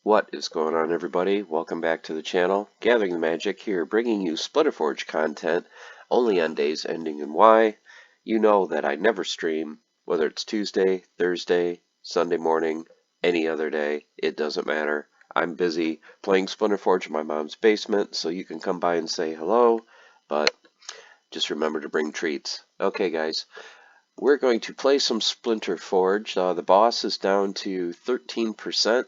What is going on, everybody? Welcome back to the channel. Gathering the Magic here, bringing you SplinterForge content only on days ending in Y. You know that I never stream, whether it's Tuesday, Thursday, Sunday morning, any other day. It doesn't matter. I'm busy playing SplinterForge in my mom's basement, so you can come by and say hello, but just remember to bring treats. Okay, guys. We're going to play some SplinterForge. The boss is down to 13%.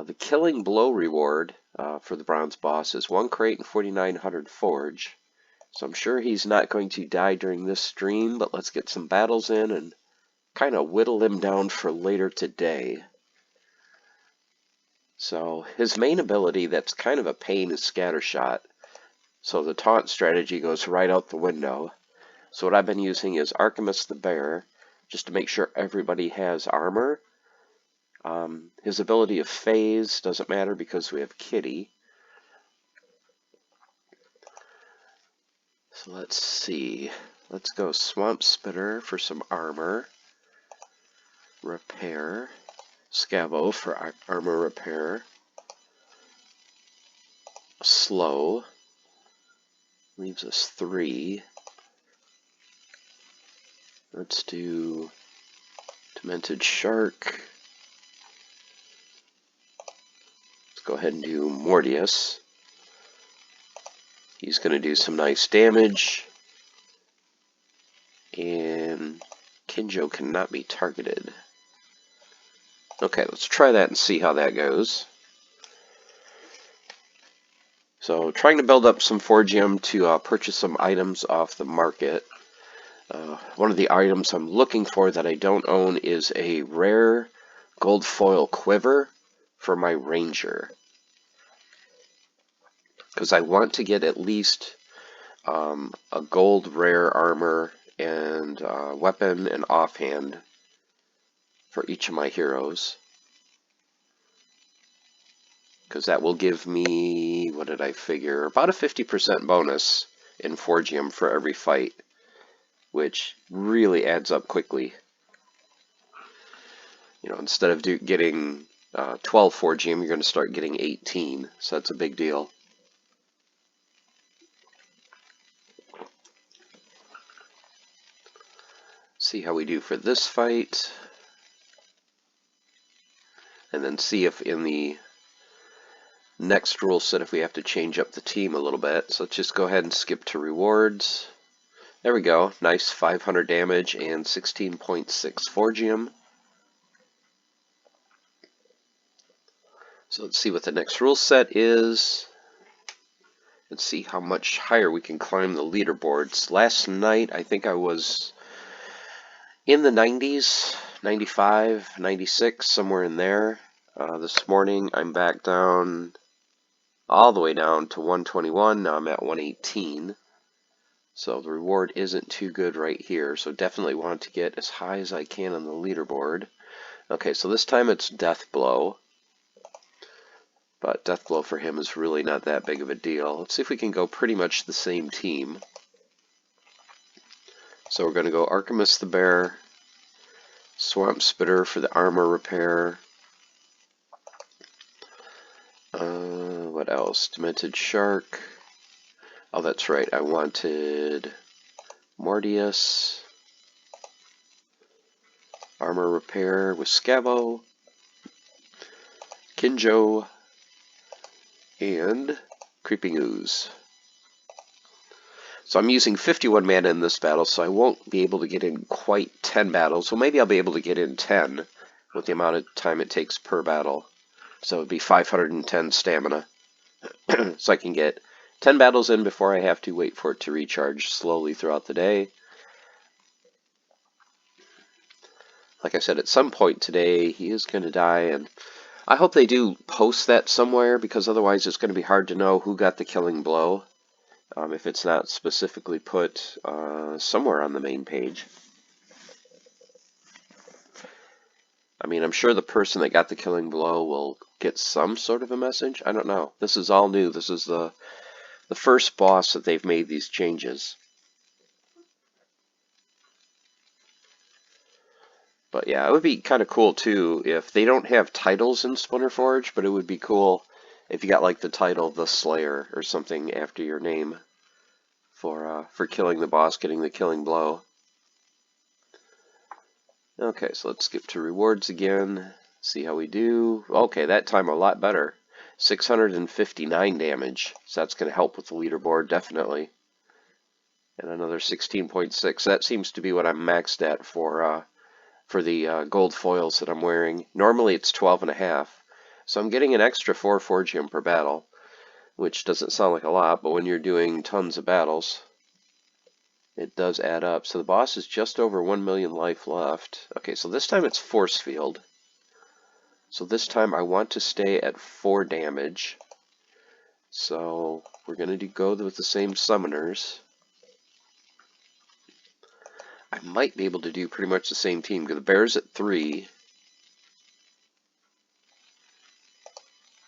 The Killing Blow reward for the bronze boss is 1 crate and 4,900 forge. So I'm sure he's not going to die during this stream, but let's get some battles in and kind of whittle him down for later today. So his main ability that's kind of a pain is scattershot. So the taunt strategy goes right out the window. So what I've been using is Archimus the Bear, just to make sure everybody has armor. His ability of phase doesn't matter because we have Kitty. So let's see. Let's go Swamp Spitter for some armor. Repair. Scavo for armor repair. Slow. Leaves us 3. Let's do Demented Shark. Go ahead and do Mordius. He's going to do some nice damage. And Kinjo cannot be targeted. Okay, let's try that and see how that goes. So, trying to build up some Forgium to purchase some items off the market. One of the items I'm looking for that I don't own is a rare gold foil quiver for my Ranger. Because I want to get at least a gold rare armor and weapon and offhand for each of my heroes. Because that will give me, what did I figure, about a 50% bonus in Forgium for every fight, which really adds up quickly. You know, instead of getting 12 Forgium, you're going to start getting 18, so that's a big deal. See how we do for this fight, and then see if in the next rule set if we have to change up the team a little bit. So let's just go ahead and skip to rewards. There we go, nice 500 damage and 16.6 Forgium. So let's see what the next rule set is. Let's see how much higher we can climb the leaderboards. Last night I think I was in the 90s, 95, 96, somewhere in there. This morning I'm back down, all the way down to 121. Now I'm at 118. So the reward isn't too good right here. So definitely want to get as high as I can on the leaderboard. Okay, so this time it's Death Blow. But Death Blow for him is really not that big of a deal. Let's see if we can go pretty much the same team. So we're going to go Archimus the Bear, Swamp Spitter for the armor repair. What else? Demented Shark. Oh, that's right. I wanted Mordius. Armor repair with Scavo. Kinjo. And Creeping Ooze. So I'm using 51 mana in this battle, so I won't be able to get in quite 10 battles. Well, maybe I'll be able to get in 10 with the amount of time it takes per battle. So it would be 510 stamina. So I can get 10 battles in before I have to wait for it to recharge slowly throughout the day. Like I said, at some point today, he is going to die, and I hope they do post that somewhere, because otherwise it's going to be hard to know who got the killing blow if it's not specifically put somewhere on the main page. I mean, I'm sure the person that got the killing blow will get some sort of a message. I don't know. This is all new. This is the first boss that they've made these changes. But yeah, it would be kind of cool too if they don't have titles in SplinterForge, but it would be cool if you got like the title The Slayer or something after your name for killing the boss, getting the killing blow. Okay, so let's skip to rewards again, see how we do. Okay, that time a lot better. 659 damage, so that's going to help with the leaderboard, definitely. And another 16.6. That seems to be what I'm maxed at for the gold foils that I'm wearing. Normally it's 12.5, so I'm getting an extra 4 Forgium per battle, which doesn't sound like a lot, but when you're doing tons of battles, it does add up. So the boss is just over 1 million life left. Okay, so this time it's force field. So this time I want to stay at 4 damage. So we're going to go with the same summoners. I might be able to do pretty much the same team because the bear's at 3.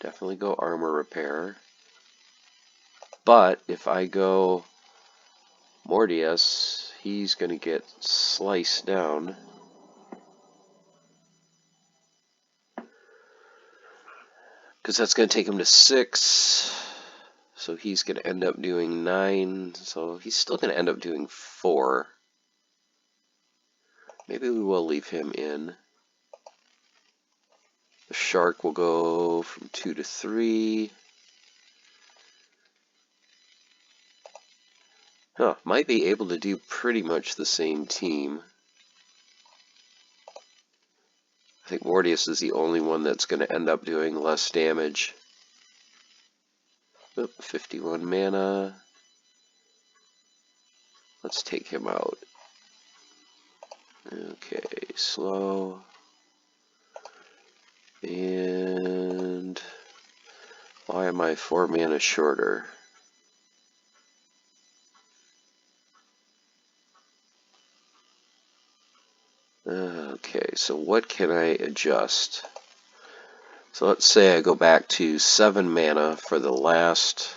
Definitely go armor repair. But if I go Mordius, he's going to get sliced down. Because that's going to take him to 6. So he's going to end up doing 9. So he's still going to end up doing 4. Maybe we will leave him in. The shark will go from 2 to 3. Huh, might be able to do pretty much the same team. I think Mordius is the only one that's going to end up doing less damage. Oop, 51 mana. Let's take him out. Okay, slow. And why am I 4 mana shorter? Okay, so what can I adjust? So let's say I go back to 7 mana for the last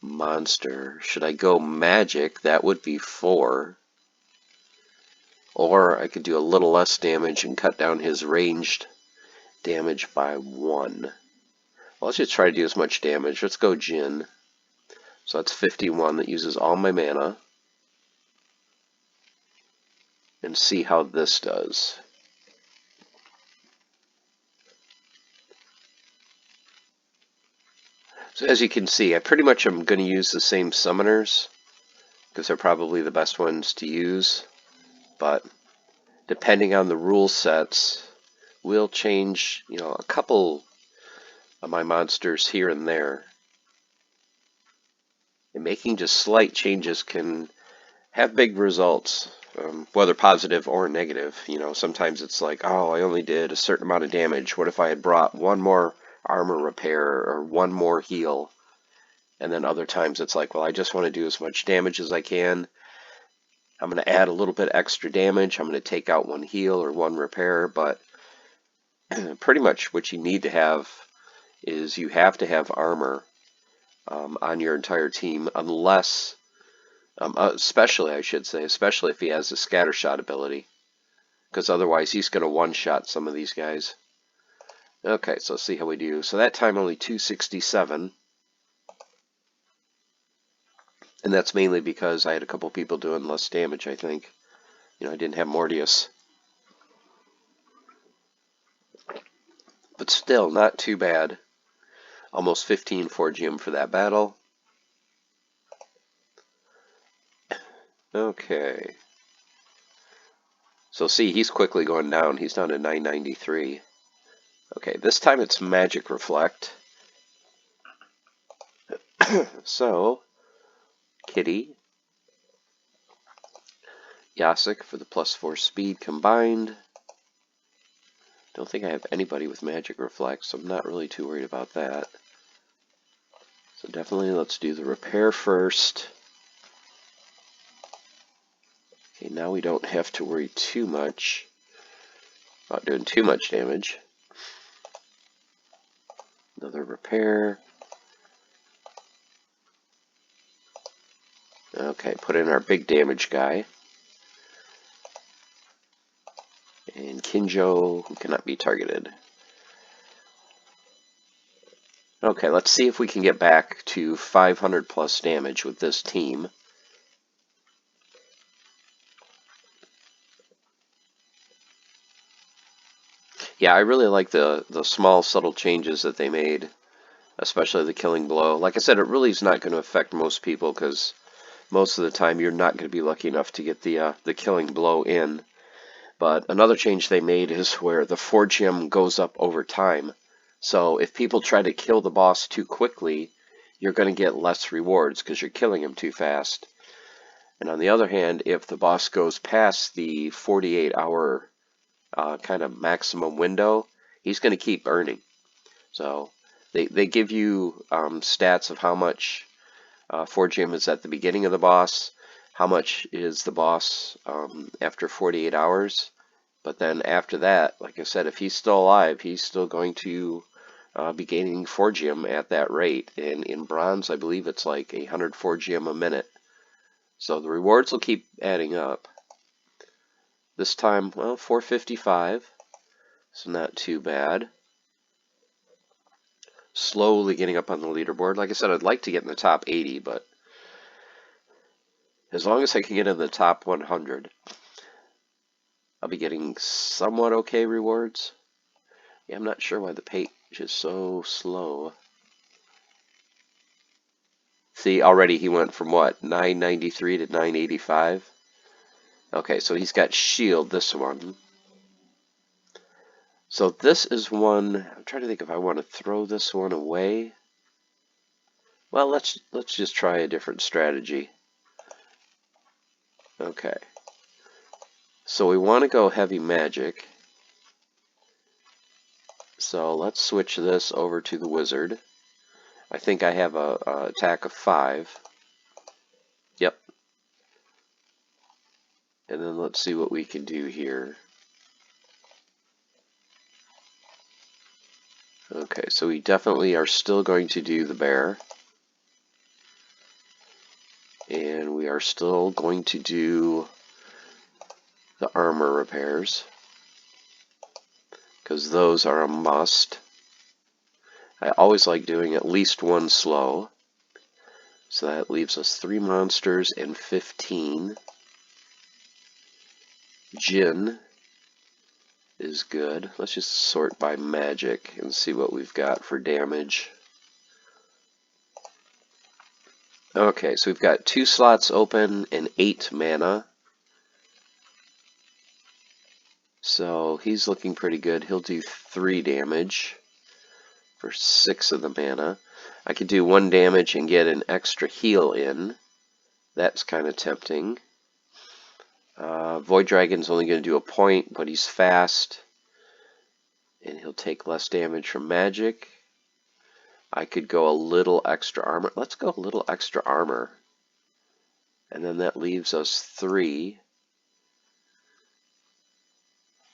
monster. Should I go magic? That would be 4. Or I could do a little less damage and cut down his ranged damage by 1. Well, let's just try to do as much damage. Let's go Jin. So that's 51. That uses all my mana. And see how this does. So as you can see, I pretty much am going to use the same summoners because they're probably the best ones to use. But depending on the rule sets, we'll change, a couple of my monsters here and there. And making just slight changes can have big results, whether positive or negative. Sometimes it's like, oh, I only did a certain amount of damage. What if I had brought 1 more armor repair or 1 more heal? And then other times it's like, well, I just want to do as much damage as I can. I'm going to add a little bit extra damage. I'm going to take out 1 heal or 1 repair, but pretty much what you need to have is you have to have armor on your entire team, unless, especially if he has a scattershot ability, because otherwise he's going to one-shot some of these guys. Okay, so let's see how we do. So that time only 267. And that's mainly because I had a couple people doing less damage, I think. I didn't have Mordius. But still, not too bad. Almost 15 Forgium for that battle. Okay. So see, he's quickly going down. He's down to 993. Okay, this time it's Magic Reflect. So, Kitty, Yasik for the +4 speed combined. Don't think I have anybody with Magic Reflect, so I'm not really too worried about that. So definitely let's do the repair first. Okay, now we don't have to worry too much about doing too much damage. Another repair. Okay, put in our big damage guy. And Kinjo, who cannot be targeted. Okay, let's see if we can get back to 500 plus damage with this team. Yeah, I really like the small, subtle changes that they made, especially the killing blow. Like I said, it really is not going to affect most people because most of the time you're not going to be lucky enough to get the killing blow in. But another change they made is where the Forge Gem goes up over time. So if people try to kill the boss too quickly, you're going to get less rewards because you're killing him too fast. And on the other hand, if the boss goes past the 48-hour kind of maximum window, he's going to keep earning. So they give you stats of how much Forge Gem is at the beginning of the boss, how much is the boss after 48 hours. But then after that, like I said, if he's still alive, he's still going to be gaining Forge Gem at that rate. And in Bronze, I believe it's like 100 Forge Gem a minute. So the rewards will keep adding up. This time, well, 455. So not too bad. Slowly getting up on the leaderboard. Like I said, I'd like to get in the top 80, but as long as I can get in the top 100, I'll be getting somewhat okay rewards. Yeah, I'm not sure why the page is so slow. See, already he went from what, 993 to 985? Okay, so he's got shield, this one. So this is one, I'm trying to think if I want to throw this one away. Well, let's just try a different strategy. Okay. So we want to go heavy magic. So let's switch this over to the wizard. I think I have a attack of 5. Yep. And then let's see what we can do here. Okay, so we definitely are still going to do the bear. And we are still going to do the armor repairs, because those are a must. I always like doing at least one slow. So that leaves us 3 monsters and 15. Jin is good. Let's just sort by magic and see what we've got for damage. Okay, so we've got 2 slots open and 8 mana. So he's looking pretty good. He'll do 3 damage for 6 of the mana. I could do 1 damage and get an extra heal in. That's kind of tempting. Void Dragon's only going to do a point, but he's fast. And he'll take less damage from magic. I could go a little extra armor. Let's go a little extra armor. And then that leaves us 3.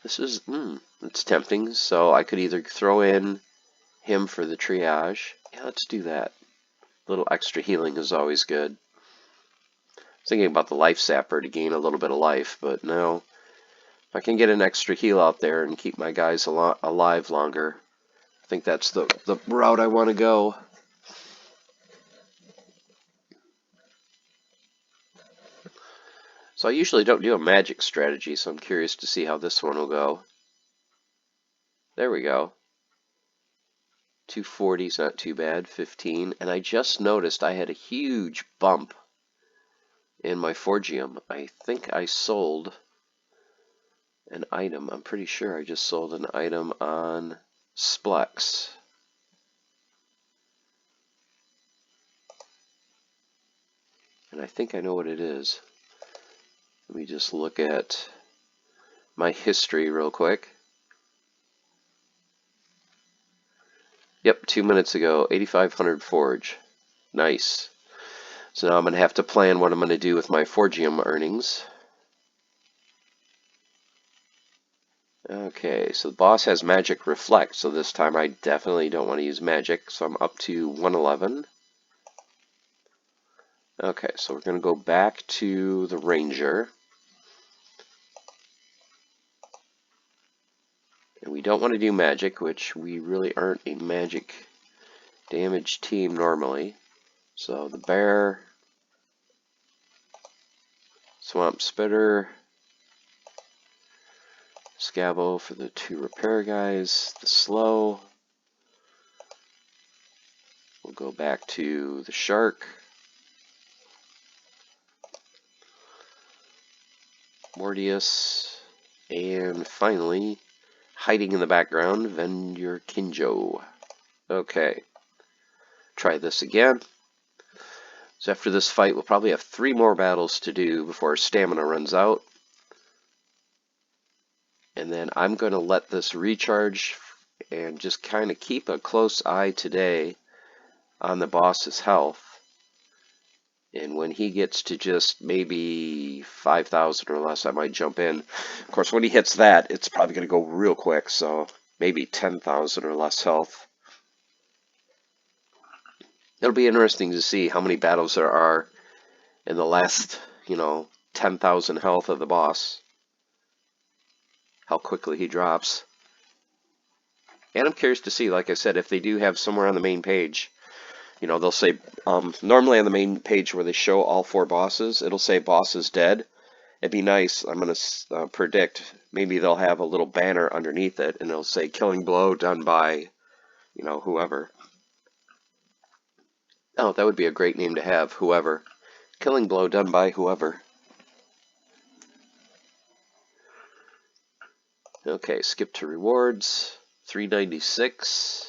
This is, it's tempting. So I could either throw in him for the triage. Yeah, let's do that. A little extra healing is always good. I was thinking about the life sapper to gain a little bit of life, but no. If I can get an extra heal out there and keep my guys alive longer, I think that's the route I want to go. So I usually don't do a magic strategy, so I'm curious to see how this one will go. There we go. 240 is not too bad, 15. And I just noticed I had a huge bump in my Forgium. I think I sold an item. I'm pretty sure I just sold an item on Splex. And I think I know what it is. Let me just look at my history real quick. Yep, 2 minutes ago, 8,500 Forge. Nice. So now I'm going to have to plan what I'm going to do with my Forgium earnings. Okay, so the boss has Magic Reflect, so this time I definitely don't want to use Magic, so I'm up to 111. Okay, so we're going to go back to the Ranger. And we don't want to do magic, which we really aren't a magic damage team normally. So the bear, swamp spitter, scabo for the 2 repair guys, the slow. We'll go back to the shark, Mordius, and finally, hiding in the background, Vendor Kinjo. Okay, try this again. So after this fight, we'll probably have 3 more battles to do before our stamina runs out. And then I'm going to let this recharge and just kind of keep a close eye today on the boss's health. And when he gets to just maybe 5,000 or less, I might jump in. Of course, when he hits that, it's probably going to go real quick, so maybe 10,000 or less health. It'll be interesting to see how many battles there are in the last, 10,000 health of the boss. How quickly he drops. And I'm curious to see, like I said, if they do have somewhere on the main page, they'll say, normally on the main page where they show all 4 bosses, it'll say boss is dead. It'd be nice, I'm going to predict, maybe they'll have a little banner underneath it, and it'll say killing blow done by, whoever. Oh, that would be a great name to have, whoever. Killing blow done by whoever. Okay, skip to rewards, 396.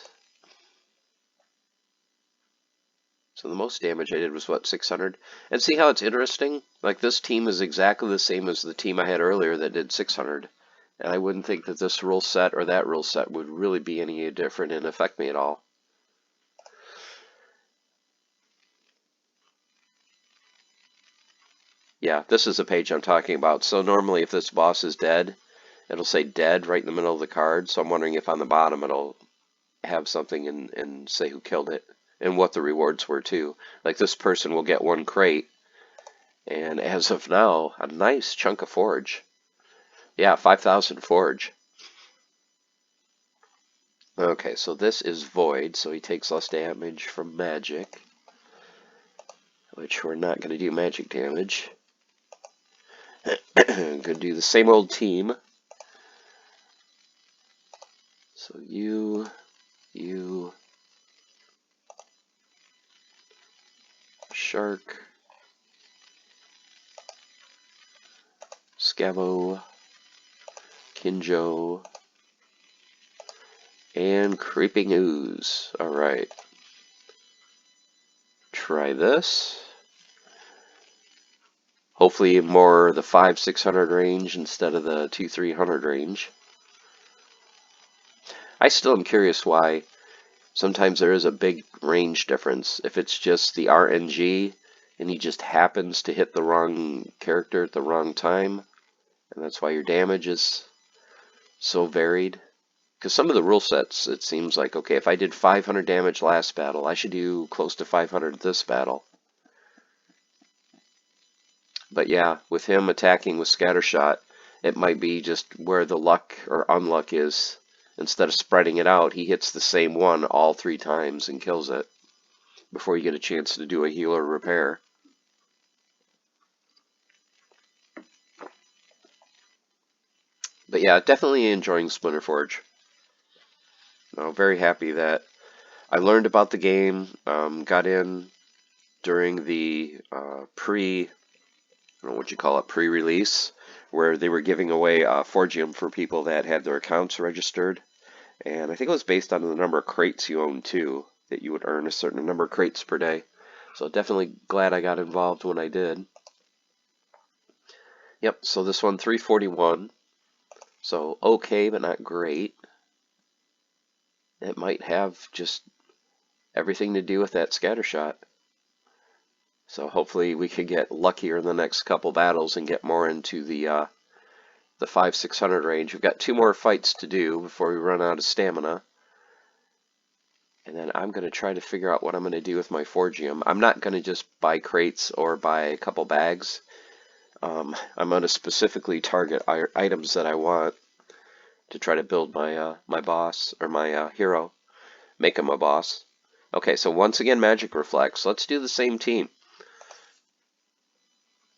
So the most damage I did was, what, 600? And see how it's interesting? Like, this team is exactly the same as the team I had earlier that did 600. And I wouldn't think that this rule set or that rule set would really be any different and affect me at all. Yeah, this is the page I'm talking about. So normally if this boss is dead, it'll say dead right in the middle of the card. So I'm wondering if on the bottom it'll have something and say who killed it and what the rewards were too. Like this person will get 1 crate. And as of now, a nice chunk of forge. Yeah, 5,000 forge. Okay, so this is void, so he takes less damage from magic. Which we're not going to do magic damage. Going to do the same old team. So you, shark, scabo, Kinjo, and creeping ooze. Alright. Try this. Hopefully more the 500-600 range instead of the 200-300 range. I still am curious why sometimes there is a big range difference. If it's just the RNG and he just happens to hit the wrong character at the wrong time, and that's why your damage is so varied. Because some of the rule sets, it seems like, okay, if I did 500 damage last battle, I should do close to 500 this battle. But yeah, with him attacking with scattershot, it might be just where the luck or unluck is. Instead of spreading it out, he hits the same one all 3 times and kills it before you get a chance to do a heal or repair. But yeah, definitely enjoying SplinterForge. Very happy that I learned about the game, got in during the I don't know what you call it, pre-release, where they were giving away Forgium for people that had their accounts registered. And I think it was based on the number of crates you owned too, that you would earn a certain number of crates per day. So definitely glad I got involved when I did. Yep, so this one, 341. So okay, but not great. It might have just everything to do with that scattershot. So hopefully we could get luckier in the next couple battles and get more into the 500-600 range. We've got 2 more fights to do before we run out of stamina. And then I'm going to try to figure out what I'm going to do with my Forgium. I'm not going to just buy crates or buy a couple bags. I'm going to specifically target items that I want. to try to build my my boss or my hero, make him a boss. Okay, so once again magic reflects. Let's do the same team.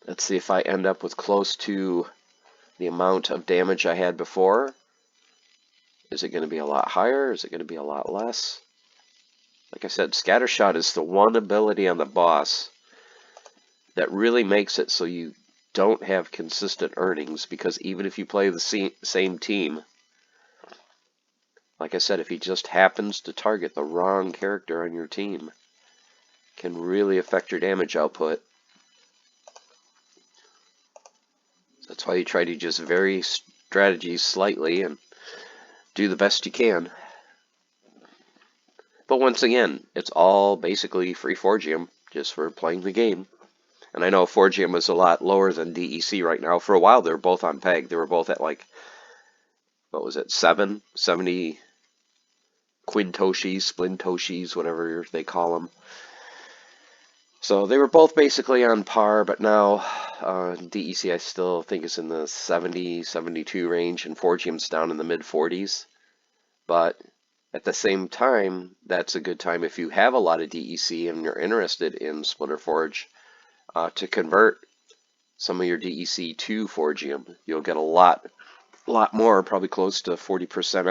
Let's see if I end up with close to the amount of damage I had before. Is it going to be a lot higher? Is it going to be a lot less? Like I said, scattershot is the one ability on the boss that really makes it so you don't have consistent earnings, because even if you play the same team, like I said, if he just happens to target the wrong character on your team, it can really affect your damage output. That's why you try to just vary strategies slightly and do the best you can. But once again, it's all basically free Forgium, just for playing the game. And I know Forgium is a lot lower than DEC right now. For a while, they were both on peg. They were both at like, what was it, 70 quintoshis, splintoshis, whatever they call them. So they were both basically on par, but now DEC I still think is in the 70, 72 range, and Forgium's down in the mid-40s. But at the same time, that's a good time if you have a lot of DEC and you're interested in SplinterForge to convert some of your DEC to Forgium. You'll get a lot more, probably close to 40%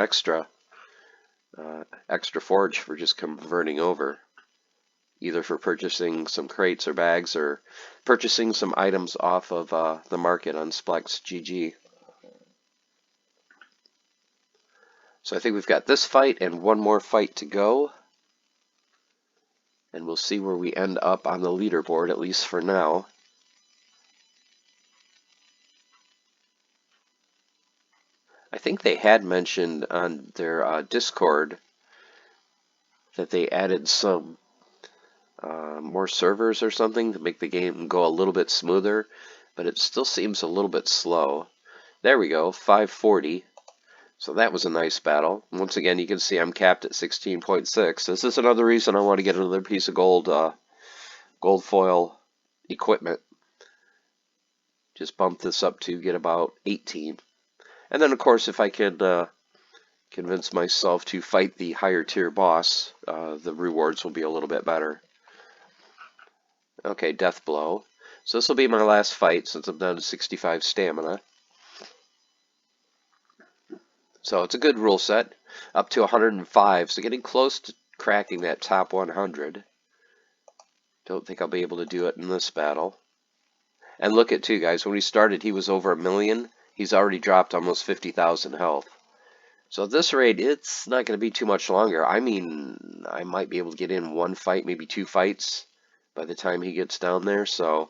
extra Forge for just converting over, either for purchasing some crates or bags or purchasing some items off of the market on Splex GG. So I think we've got this fight and one more fight to go, and we'll see where we end up on the leaderboard, at least for now. I think they had mentioned on their Discord that they added some more servers or something to make the game go a little bit smoother, but it still seems a little bit slow. There we go, 540. So that was a nice battle. Once again, you can see I'm capped at 16.6. This is another reason I want to get another piece of gold foil equipment. Just bump this up to get about 18. And then, of course, if I can convince myself to fight the higher tier boss, the rewards will be a little bit better. Okay, death blow. So this will be my last fight since I'm down to 65 stamina. So it's a good rule set, up to 105, so getting close to cracking that top 100. Don't think I'll be able to do it in this battle. And look at too, guys, when we started he was over 1 million. He's already dropped almost 50,000 health. So at this rate, it's not going to be too much longer. I mean, I might be able to get in one fight, maybe 2 fights by the time he gets down there. So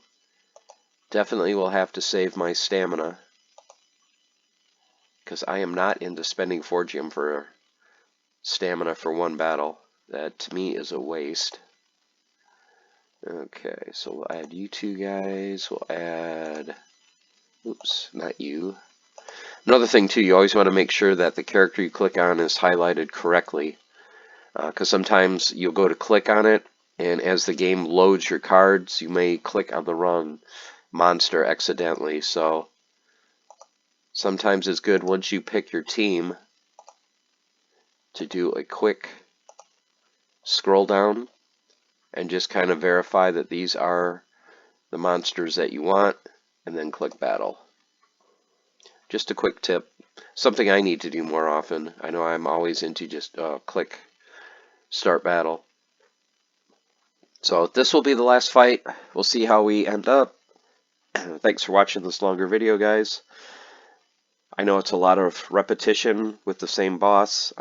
definitely will have to save my stamina, because I am not into spending Forgium for stamina for one battle. That to me is a waste. Okay, so we'll add you two guys. We'll add, oops, not you. Another thing too, you always want to make sure that the character you click on is highlighted correctly, because sometimes you'll go to click on it, and as the game loads your cards, you may click on the wrong monster accidentally. So sometimes it's good once you pick your team to do a quick scroll down and just kind of verify that these are the monsters that you want, and then click battle. Just a quick tip, something I need to do more often. I know I'm always into just click start battle. So this will be the last fight. We'll see how we end up. Thanks for watching this longer video, guys. I know it's a lot of repetition with the same boss.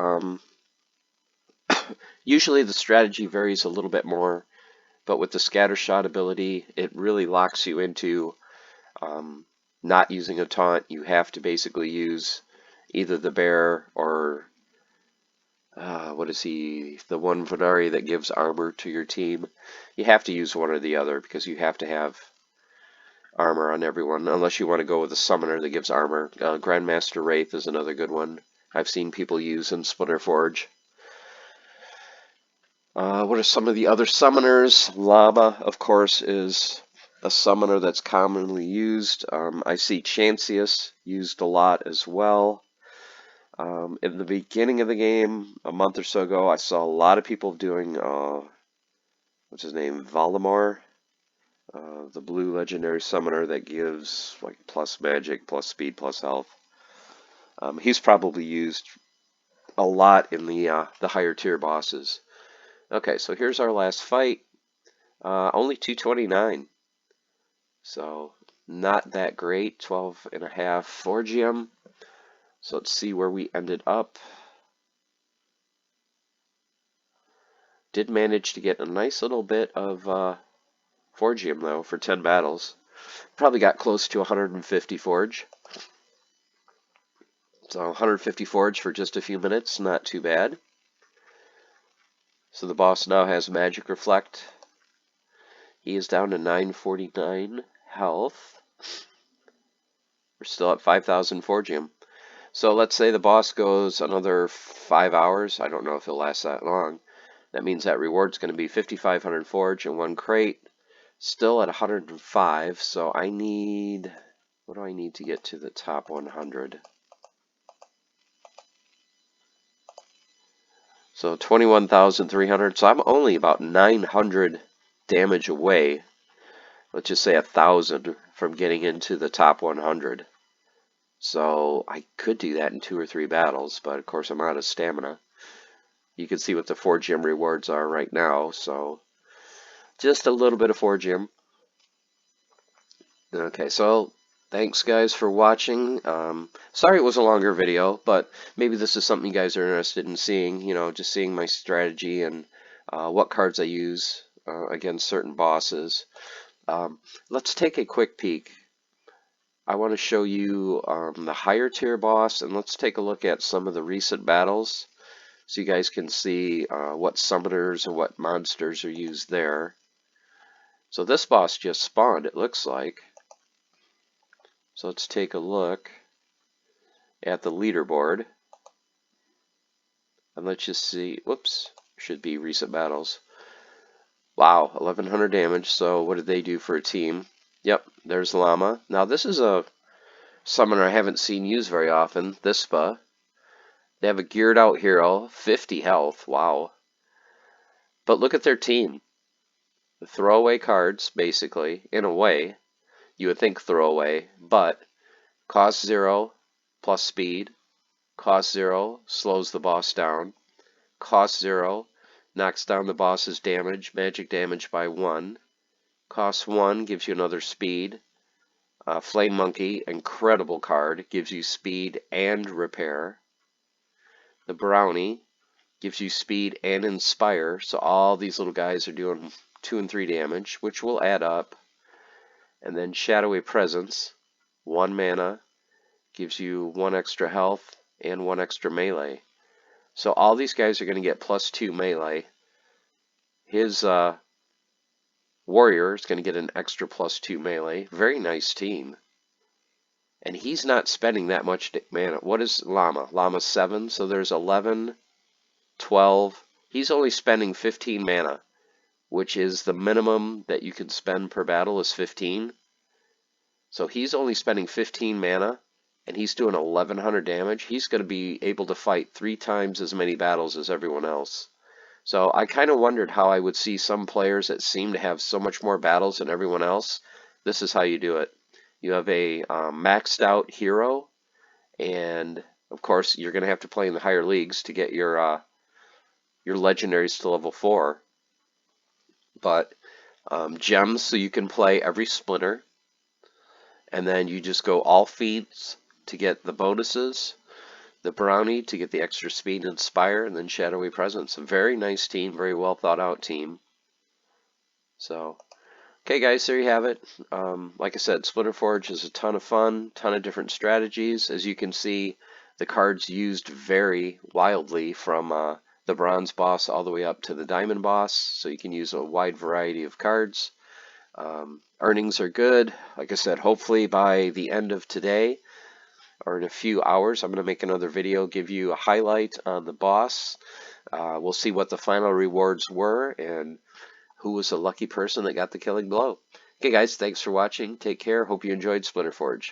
Usually the strategy varies a little bit more, but with the scattershot ability, it really locks you into not using a taunt. You have to basically use either the bear or what is he? The one Venari that gives armor to your team. You have to use one or the other, because you have to have armor on everyone, unless you want to go with a summoner that gives armor. Grandmaster Wraith is another good one I've seen people use in SplinterForge. What are some of the other summoners? Llama, of course, is a summoner that's commonly used. I see Chancius used a lot as well. In the beginning of the game, a month or so ago, I saw a lot of people doing, what's his name, Valimar, the blue legendary summoner that gives like plus magic, plus speed, plus health. He's probably used a lot in the higher tier bosses. Okay, so here's our last fight. Only 229. So not that great. 12.5 Forgium. So let's see where we ended up. Did manage to get a nice little bit of Forgium though for 10 battles. Probably got close to 150 Forge. So 150 Forge for just a few minutes, not too bad. So the boss now has Magic Reflect. He is down to 949 health. We're still at 5,000 Forgium. So let's say the boss goes another 5 hours. I don't know if it'll last that long. That means that reward's going to be 5,500 Forge and 1 crate. Still at 105, so I need... What do I need to get to the top 100? So 21,300, so I'm only about 900 damage away. Let's just say 1,000 from getting into the top 100. So I could do that in 2 or 3 battles, but of course I'm out of stamina. You can see what the 4 gem rewards are right now, so just a little bit of 4 gem. Okay, so thanks guys for watching. Sorry it was a longer video, but maybe this is something you guys are interested in seeing, you know, just seeing my strategy and what cards I use against certain bosses. Let's take a quick peek. I want to show you the higher tier boss, and let's take a look at some of the recent battles so you guys can see what summoners and what monsters are used there. So this boss just spawned, it looks like. So let's take a look at the leaderboard. And let's just see, whoops, should be recent battles. Wow, 1,100 damage, so what did they do for a team? Yep, there's Llama. Now this is a summoner I haven't seen used very often, Thispa. They have a geared out hero, 50 health, wow. But look at their team. The throwaway cards, basically, in a way. You would think throwaway, but cost 0 plus speed. Cost 0 slows the boss down. Cost 0 knocks down the boss's damage, magic damage by 1. Cost 1 gives you another speed. Flame Monkey, incredible card, gives you speed and repair. The Brownie gives you speed and inspire, so all these little guys are doing 2 and 3 damage, which will add up. And then Shadowy Presence, 1 mana, gives you 1 extra health and 1 extra melee. So all these guys are going to get +2 melee. His warrior is going to get an extra +2 melee. Very nice team. And he's not spending that much mana. What is Llama? Llama's 7, so there's 11, 12. He's only spending 15 mana, which is the minimum that you can spend per battle is 15. So he's only spending 15 mana, and he's doing 1,100 damage. He's going to be able to fight 3 times as many battles as everyone else. So I kind of wondered how I would see some players that seem to have so much more battles than everyone else. This is how you do it. You have a maxed out hero, and of course you're going to have to play in the higher leagues to get your legendaries to level 4. But gems, so you can play every splinter, and then you just go all feats to get the bonuses. The Brownie to get the extra speed and inspire, and then Shadowy Presence. A very nice team, very well thought out team. So, okay guys, there you have it. Like I said, SplinterForge is a ton of fun, ton of different strategies. As you can see, the cards used vary wildly from the bronze boss all the way up to the diamond boss, so you can use a wide variety of cards. Earnings are good. Like I said, hopefully by the end of today, or in a few hours, I'm going to make another video, give you a highlight on the boss. We'll see what the final rewards were and who was the lucky person that got the killing blow. Okay guys, thanks for watching. Take care. Hope you enjoyed SplinterForge.